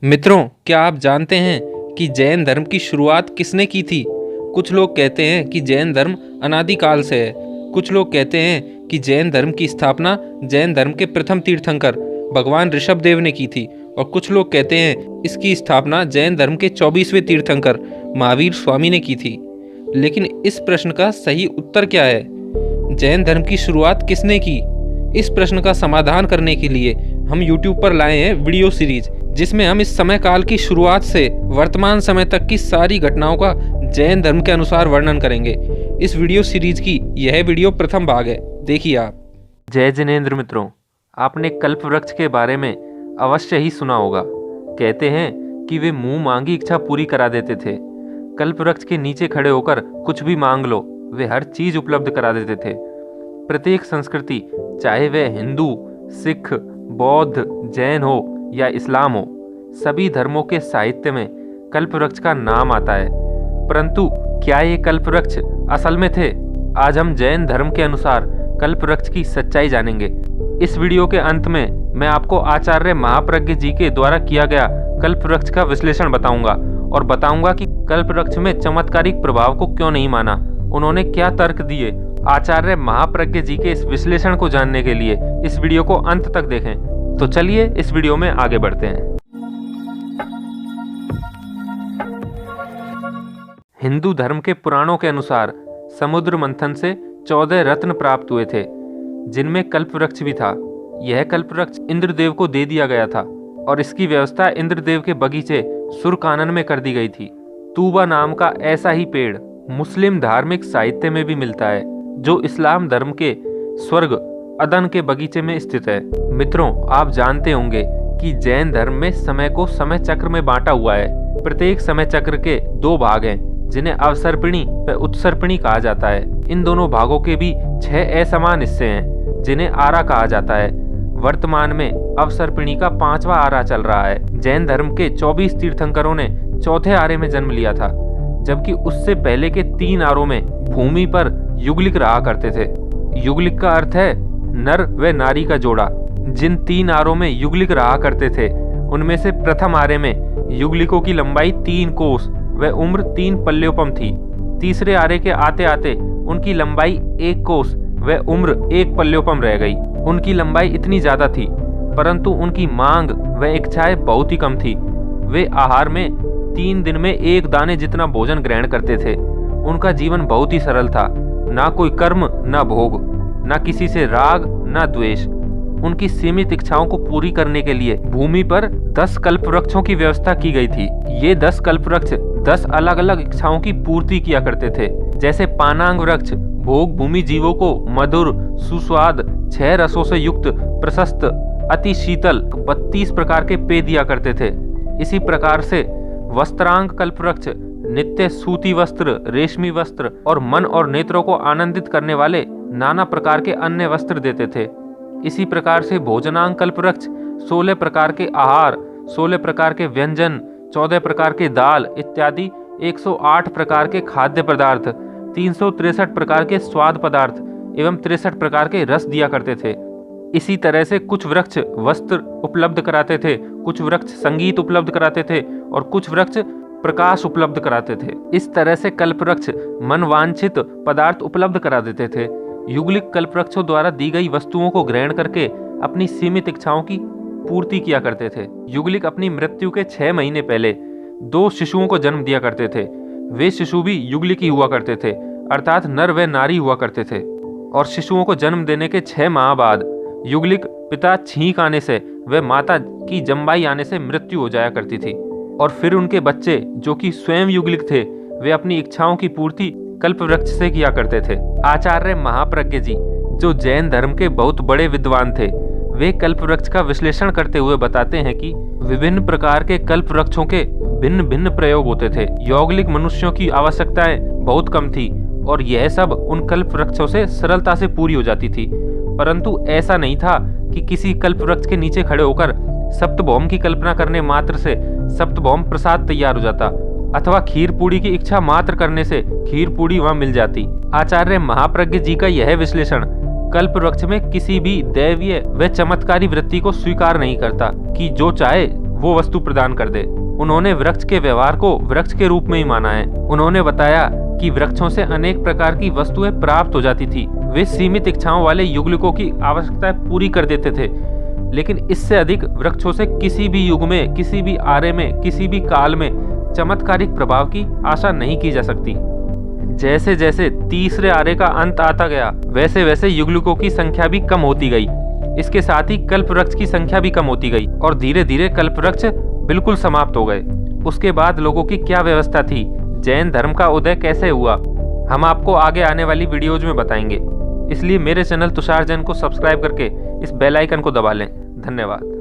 मित्रों, क्या आप जानते हैं कि जैन धर्म की शुरुआत किसने की थी? कुछ लोग कहते हैं कि जैन धर्म अनादिकाल से है। कुछ लोग कहते हैं कि जैन धर्म की स्थापना जैन धर्म के प्रथम तीर्थंकर भगवान ऋषभ देव ने की थी, और कुछ लोग कहते हैं इसकी स्थापना जैन धर्म के 24वें तीर्थंकर महावीर स्वामी ने की थी। लेकिन इस प्रश्न का सही उत्तर क्या है? जैन धर्म की शुरुआत किसने की? इस प्रश्न का समाधान करने के लिए हम YouTube पर लाए हैं वीडियो सीरीज, जिसमें हम इस समय काल की शुरुआत से वर्तमान समय तक की सारी घटनाओं का जैन धर्म के अनुसार वर्णन करेंगे। इस वीडियो सीरीज की यह वीडियो प्रथम भाग है, देखिए आप। जय जिनेंद्र मित्रों, आपने कल्प वृक्ष के बारे में अवश्य ही सुना होगा। कहते हैं कि वे मुंह मांगी इच्छा पूरी करा देते थे। कल्प वृक्ष के नीचे खड़े होकर कुछ भी मांग लो, वे हर चीज उपलब्ध करा देते थे। प्रत्येक संस्कृति, चाहे वह हिंदू, सिख, बौद्ध, जैन हो या इस्लाम हो, सभी धर्मों के साहित्य में कल्प वृक्ष का नाम आता है। परंतु क्या ये कल्प वृक्ष असल में थे? आज हम जैन धर्म के अनुसार कल्प वृक्ष की सच्चाई जानेंगे। इस वीडियो के अंत में मैं आपको आचार्य महाप्रज्ञ जी के द्वारा किया गया कल्प वृक्ष का विश्लेषण बताऊंगा, और बताऊंगा कि कल्प वृक्ष में चमत्कारिक प्रभाव को क्यों नहीं माना, उन्होंने क्या तर्क दिए। आचार्य महाप्रज्ञ जी के इस विश्लेषण को जानने के लिए इस वीडियो को अंत तक देखें। तो चलिए इस वीडियो में आगे बढ़ते हैं। हिंदू धर्म के पुराणों के अनुसार समुद्र मंथन से 14 रत्न प्राप्त हुए थे, जिनमें कल्प वृक्ष भी था। यह कल्प वृक्ष इंद्रदेव को दे दिया गया था, और इसकी व्यवस्था इंद्रदेव के बगीचे सुरकानन में कर दी गई थी। तूबा नाम का ऐसा ही पेड़ मुस्लिम धार्मिक साहित्य में भी मिलता है, जो इस्लाम धर्म के स्वर्ग अदन के बगीचे में स्थित है। मित्रों, आप जानते होंगे कि जैन धर्म में समय को समय चक्र में बांटा हुआ है। प्रत्येक समय चक्र के 2 भाग हैं, जिन्हें अवसर्पिणी व उत्सर्पिणी कहा जाता है। इन दोनों भागों के भी 6 असमान हिस्से हैं, जिन्हें आरा कहा जाता है। वर्तमान में अवसर्पिणी का 5वां आरा चल रहा है। जैन धर्म के 24 तीर्थंकरों ने चौथे आरे में जन्म लिया था, जबकि उससे पहले के 3 आरों में भूमि पर युगलिक रहा करते थे। युगलिक का अर्थ है नर व नारी का जोड़ा। जिन 3 आरों में युगलिक रहा करते थे, उनमें से प्रथम आरे में युगलिकों की लंबाई 3 कोस व उम्र 3 पल्योपम थी। तीसरे आरे के आते आते उनकी लंबाई 1 कोस व उम्र 1 पल्योपम रह गई। उनकी लंबाई इतनी ज्यादा थी, परंतु उनकी मांग व इच्छाएं बहुत ही कम थी। वे आहार में 3 दिन में 1 दाने जितना भोजन ग्रहण करते थे। उनका जीवन बहुत ही सरल था, ना कोई कर्म, ना भोग, ना किसी से राग, ना द्वेष। उनकी सीमित इच्छाओं को पूरी करने के लिए भूमि पर 10 कल्प वृक्षों की व्यवस्था की गई थी। ये 10 कल्प वृक्ष 10 अलग अलग इच्छाओं की पूर्ति किया करते थे। जैसे पानांग वृक्ष भोग भूमि जीवों को मधुर, सुस्वाद, 6 रसों से युक्त, प्रशस्त, अति शीतल 32 प्रकार के पेय दिया करते थे। इसी प्रकार से वस्त्रांग कल्प वृक्ष नित्य सूती वस्त्र, रेशमी वस्त्र और मन और नेत्रों को आनंदित करने वाले नाना प्रकार के अन्य वस्त्र देते थे। इसी प्रकार से भोजनांग कल्प वृक्ष 16 प्रकार के आहार, 16 प्रकार के व्यंजन, 14 प्रकार के दाल इत्यादि, 108 प्रकार के खाद्य पदार्थ, 363 प्रकार के स्वाद पदार्थ एवं 63 प्रकार के रस दिया करते थे। इसी तरह से कुछ वृक्ष वस्त्र उपलब्ध कराते थे, कुछ वृक्ष संगीत उपलब्ध कराते थे, और कुछ वृक्ष प्रकाश उपलब्ध कराते थे। इस तरह से कल्प वृक्ष मनवांछित पदार्थ उपलब्ध करा देते थे। युगलिक कल्प वृक्षों द्वारा दी गई वस्तुओं को ग्रहण करके अपनी सीमित इच्छाओं की पूर्ति किया करते थे। युगलिक अपनी मृत्यु के 6 महीने पहले 2 शिशुओं को जन्म दिया करते थे। वे शिशु भी युगलिक ही हुआ करते थे, अर्थात नर व नारी हुआ करते थे। और शिशुओं को जन्म देने के 6 माह बाद युगलिक पिता छींक आने से व माता की जम्बाई आने से मृत्यु हो जाया करती थी। और फिर उनके बच्चे, जो कि स्वयं युगलिक थे, वे अपनी इच्छाओं की पूर्ति कल्प वृक्ष से किया करते थे। आचार्य महाप्रज्ञ जी, जो जैन धर्म के बहुत बड़े विद्वान थे, वे कल्प वृक्ष का विश्लेषण करते हुए बताते हैं कि विभिन्न प्रकार के कल्प वृक्षों के भिन्न भिन्न प्रयोग होते थे। यौगलिक मनुष्यों की आवश्यकताएं बहुत कम थी, और यह सब उन कल्प वृक्षों से सरलता से पूरी हो जाती थी। परंतु ऐसा नहीं था कि किसी कल्प वृक्ष के नीचे खड़े होकर सप्तभौम की कल्पना करने मात्र से सप्तभौम प्रसाद तैयार हो जाता, अथवा खीर पूड़ी की इच्छा मात्र करने से खीर पूड़ी वहां मिल जाती। आचार्य महाप्रज्ञ जी का यह विश्लेषण कल्प वृक्ष में किसी भी दैवीय व चमत्कारी वृत्ति को स्वीकार नहीं करता कि जो चाहे वो वस्तु प्रदान कर दे। उन्होंने वृक्ष के व्यवहार को वृक्ष के रूप में ही माना है। उन्होंने बताया कि वृक्षों से अनेक प्रकार की वस्तुएं प्राप्त हो जाती थी। वे सीमित इच्छाओं वाले युगलिकों की आवश्यकताएं पूरी कर देते थे, लेकिन इससे अधिक वृक्षों से किसी भी युग में, किसी भी आरे में, किसी भी काल में चमत्कारिक प्रभाव की आशा नहीं की जा सकती। जैसे जैसे तीसरे आरे का अंत आता गया, वैसे वैसे युगलिकों की संख्या भी कम होती गई। इसके साथ ही कल्प वृक्ष की संख्या भी कम होती गई और धीरे धीरे कल्प वृक्ष बिल्कुल समाप्त हो गए। उसके बाद लोगों की क्या व्यवस्था थी, जैन धर्म का उदय कैसे हुआ, हम आपको आगे आने वाली वीडियोज में बताएंगे। इसलिए मेरे चैनल तुषार जैन को सब्सक्राइब करके इस बेल आइकन को दबा लें। धन्यवाद।